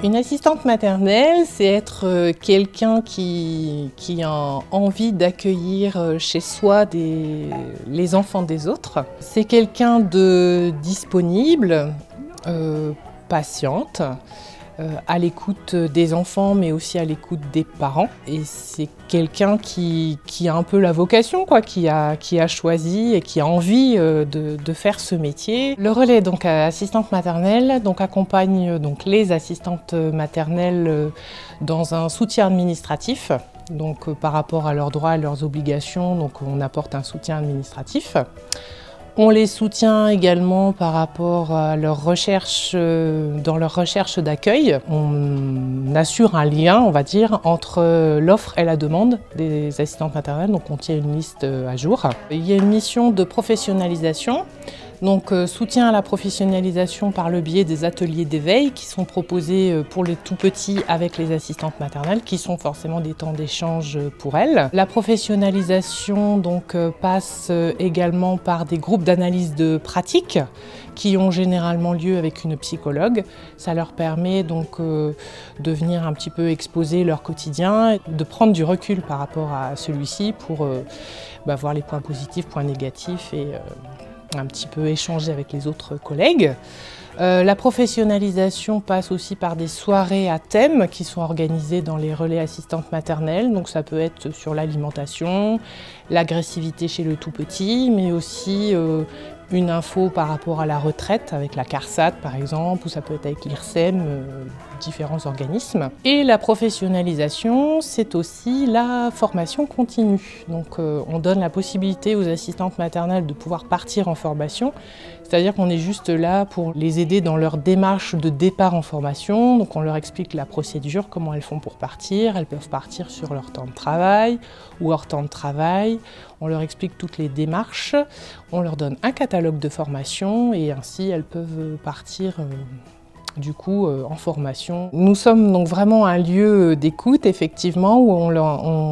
Une assistante maternelle, c'est être quelqu'un qui a envie d'accueillir chez soi les enfants des autres. C'est quelqu'un de disponible, patiente, à l'écoute des enfants mais aussi à l'écoute des parents. Et c'est quelqu'un qui a un peu la vocation, qui a choisi et qui a envie de faire ce métier. Le relais, donc assistante maternelle, accompagne les assistantes maternelles dans un soutien administratif. Donc par rapport à leurs droits et leurs obligations, on apporte un soutien administratif. On les soutient également par rapport à leur recherche, dans leur recherche d'accueil. On assure un lien, on va dire, entre l'offre et la demande des assistantes maternelles, donc on tient une liste à jour. Il y a une mission de professionnalisation. Donc soutien à la professionnalisation par le biais des ateliers d'éveil qui sont proposés pour les tout petits avec les assistantes maternelles, qui sont forcément des temps d'échange pour elles. La professionnalisation passe également par des groupes d'analyse de pratique qui ont généralement lieu avec une psychologue. Ça leur permet de venir un petit peu exposer leur quotidien, de prendre du recul par rapport à celui-ci pour voir les points positifs, points négatifs et un petit peu échanger avec les autres collègues. La professionnalisation passe aussi par des soirées à thème qui sont organisées dans les relais assistantes maternelles. Donc ça peut être sur l'alimentation, l'agressivité chez le tout petit, mais aussi une info par rapport à la retraite avec la CARSAT par exemple, ou ça peut être avec l'IRSEM, différents organismes. Et la professionnalisation, c'est aussi la formation continue. Donc on donne la possibilité aux assistantes maternelles de pouvoir partir en formation, c'est-à-dire qu'on est juste là pour les aider dans leur démarche de départ en formation. Donc on leur explique la procédure, comment elles font pour partir. Elles peuvent partir sur leur temps de travail ou hors temps de travail. On leur explique toutes les démarches. On leur donne un catalogue de formation et ainsi elles peuvent partir en formation. Nous sommes donc vraiment un lieu d'écoute, effectivement, où on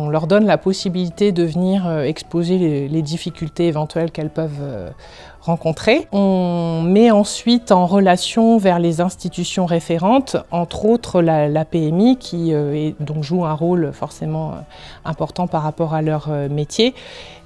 leur donne la possibilité de venir exposer les difficultés éventuelles qu'elles peuvent rencontrer. On met ensuite en relation vers les institutions référentes, entre autres la PMI qui joue un rôle forcément important par rapport à leur métier.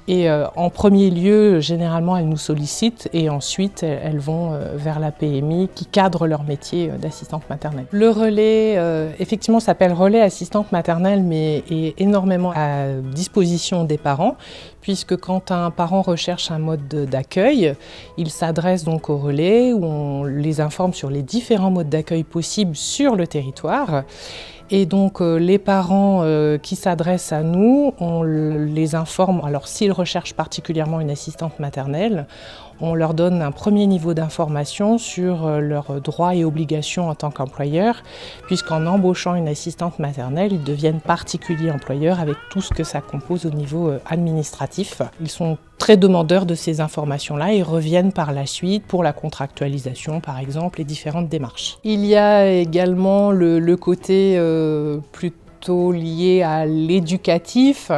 Et en premier lieu, généralement, elles nous sollicitent et ensuite elles vont vers la PMI qui cadre leur métier d'assistante maternelle. Le relais, effectivement, s'appelle relais assistante maternelle, mais est énormément à disposition des parents, puisque quand un parent recherche un mode d'accueil, il s'adresse donc au relais où on les informe sur les différents modes d'accueil possibles sur le territoire. Et donc les parents qui s'adressent à nous, on les informe, alors s'ils recherchent particulièrement une assistante maternelle, on leur donne un premier niveau d'information sur leurs droits et obligations en tant qu'employeur, puisqu'en embauchant une assistante maternelle, ils deviennent particuliers employeurs avec tout ce que ça compose au niveau administratif. Ils sont très demandeurs de ces informations-là et reviennent par la suite pour la contractualisation, par exemple, et différentes démarches. Il y a également le côté plutôt lié à l'éducatif,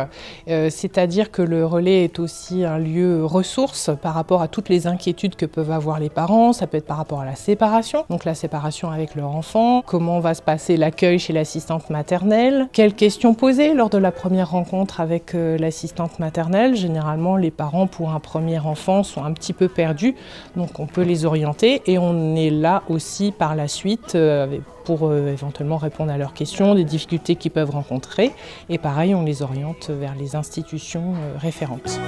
c'est-à-dire que le relais est aussi un lieu ressource par rapport à toutes les inquiétudes que peuvent avoir les parents. Ça peut être par rapport à la séparation, donc la séparation avec leur enfant, comment va se passer l'accueil chez l'assistante maternelle, quelles questions poser lors de la première rencontre avec l'assistante maternelle. Généralement, les parents pour un premier enfant sont un petit peu perdus, donc on peut les orienter et on est là aussi par la suite pour éventuellement répondre à leurs questions, des difficultés qu'ils peuvent rencontrer. Et pareil, on les oriente vers les institutions référentes.